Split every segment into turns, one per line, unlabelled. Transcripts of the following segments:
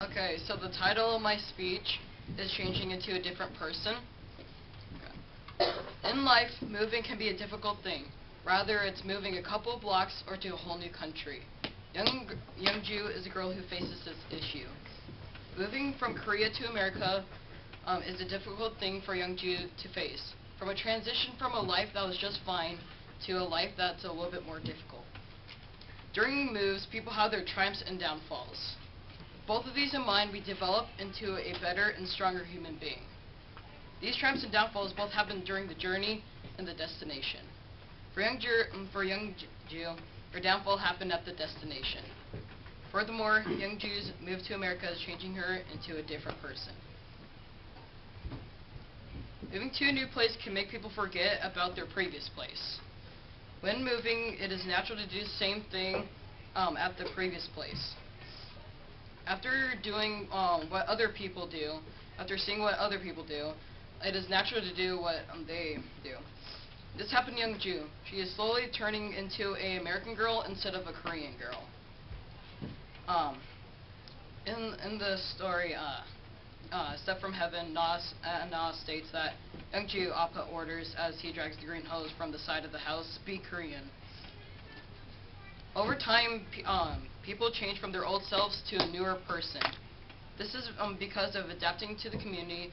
Okay, so the title of my speech is Changing into a Different Person. Okay. In life, moving can be a difficult thing. Rather, it's moving a couple of blocks or to a whole new country. Young Ju is a girl who faces this issue. Moving from Korea to America is a difficult thing for Young Ju to face. From a transition from a life that was just fine to a life that's a little bit more difficult. During moves, people have their triumphs and downfalls. Both of these in mind, we develop into a better and stronger human being. These triumphs and downfalls both happen during the journey and the destination. For Young Ju, her downfall happened at the destination. Furthermore, Young Ju's move to America is changing her into a different person. Moving to a new place can make people forget about their previous place. When moving, it is natural to do the same thing at the previous place. After doing what other people do, after seeing what other people do, it is natural to do what they do. This happened to Young Ju. She is slowly turning into an American girl instead of a Korean girl. In the story, Step from Heaven, Na states that Young Ju Appa orders as he drags the green hose from the side of the house, speak Korean. Over time, people change from their old selves to a newer person. This is because of adapting to the community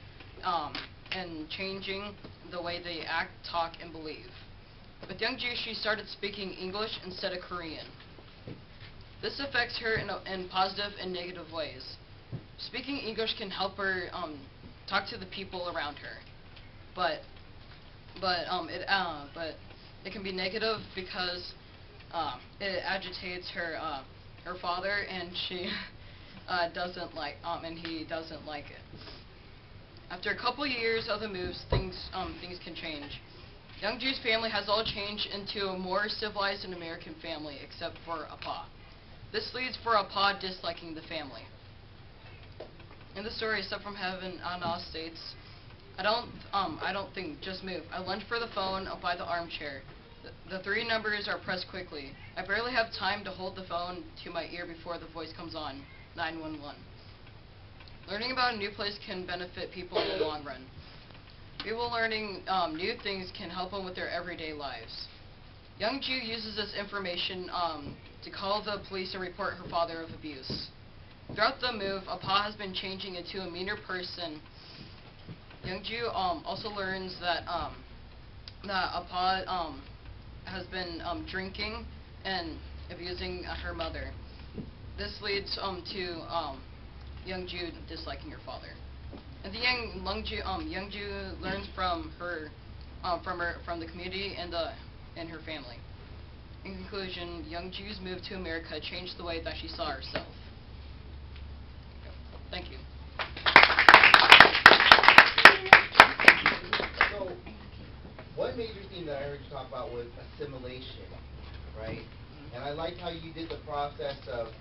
and changing the way they act, talk, and believe. With Young Ju, she started speaking English instead of Korean. This affects her in positive and negative ways. Speaking English can help her talk to the people around her, but it can be negative because it agitates her father, and she doesn't like and he doesn't like it. After a couple years of the moves, things can change. Young Ju's family has all changed into a more civilized and American family, except for Appa. This leads for Appa disliking the family. In the story, Step from Heaven, Anna states, I don't think, just move. I lunge for the phone by the armchair. The three numbers are pressed quickly. I barely have time to hold the phone to my ear before the voice comes on, 911. Learning about a new place can benefit people in the long run. People learning new things can help them with their everyday lives. Young Ju uses this information to call the police and report her father of abuse. Throughout the move, Appa has been changing into a meaner person. Young Ju also learns that Appa has been drinking and abusing her mother. This leads to Young Ju disliking her father. And the Young Ju learns from the community and her family. In conclusion, Young Ju's move to America changed the way that she saw herself. Thank you.
So, one major theme that I heard you talk about was assimilation, right? And I liked how you did the process of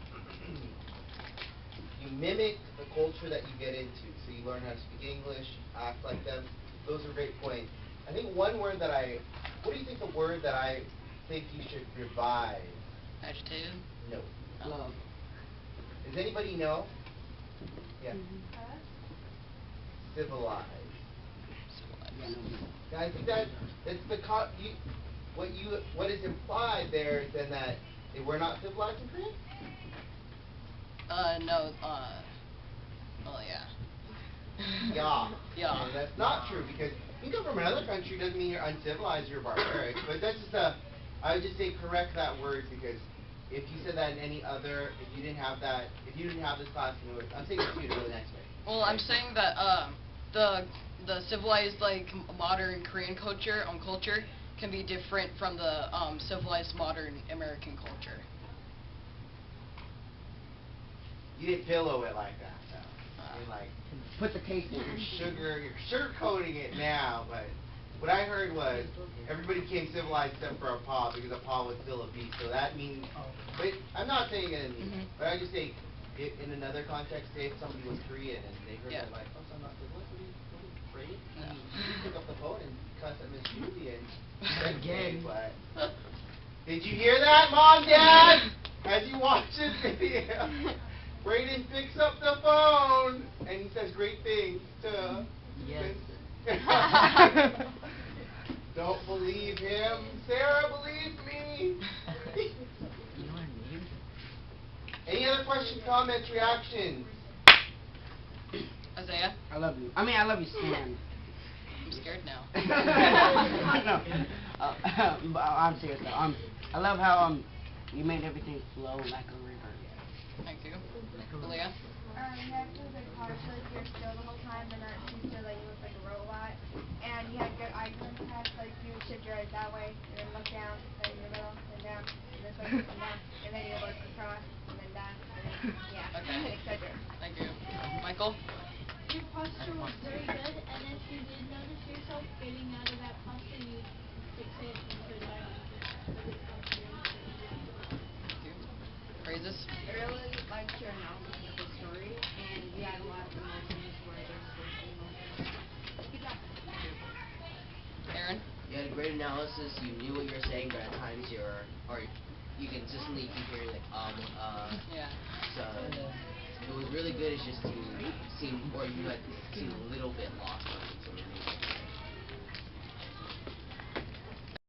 you mimic the culture that you get into. So you learn how to speak English, act like them. Those are great points. I think one word that what do you think the word that I think you should revive?
Agitated?
No. Does anybody know? Yeah. Civilized. Yeah, I think that's what is implied there is then that they were not civilized in Korea?
No, well, yeah.
Yeah.
Yeah.
And that's not true, because you come from another country doesn't mean you're uncivilized, you're barbaric. But that's just I would just say correct that word, because if you said that in any other, if you didn't have this class, I'm saying it to you in a really nice way.
Well, I'm saying that the civilized, like, modern Korean culture can be different from the civilized modern American culture.
You didn't pillow it like that, though. You like put the taste in you're sugarcoating it now, but what I heard was everybody became civilized except for Appa, because Appa was still a beast. So that means, but I'm not saying it, but I just say in another context, say if somebody was Korean and they heard that, like, oh, so I'm not civilized, what are you afraid? No. You pick up the phone and cuss at Miss Julie and again. But did you hear that, Mom, Dad? As you watch this video. Brayden picks up the phone and he says great things to
Yes.
Don't believe him. Sarah, believe me.
You know what I mean?
Any other questions, comments, reactions?
Isaiah?
I love you. I mean, I love you, Stan.
I'm scared now.
No. But I'm serious though. I love how you made everything flow like a river.
Thank you. Leah?
You had to like partially you're still the whole time, and not too still, like you look like a robot. And you had good eye contact, like you would shift your eyes that way, and then look down, then in the middle, then down, and this way, and down, and then you look across, and then down, and then, yeah,
Okay.
etc.
Thank you. Michael?
Your posture was very good, and if you did notice yourself getting out of that posture, you fix it and put it back into the posture.
Thank you. Praises?
I really liked your analysis of the story, and you had a lot of emotions where there's supposed to be emotions. Good job.
Thank you. Aaron?
You had a great analysis. You knew what you were saying, but at times you consistently keep hearing like
Yeah.
So it was really good. It's just you seemed, or you had seemed a little bit lost on some of these.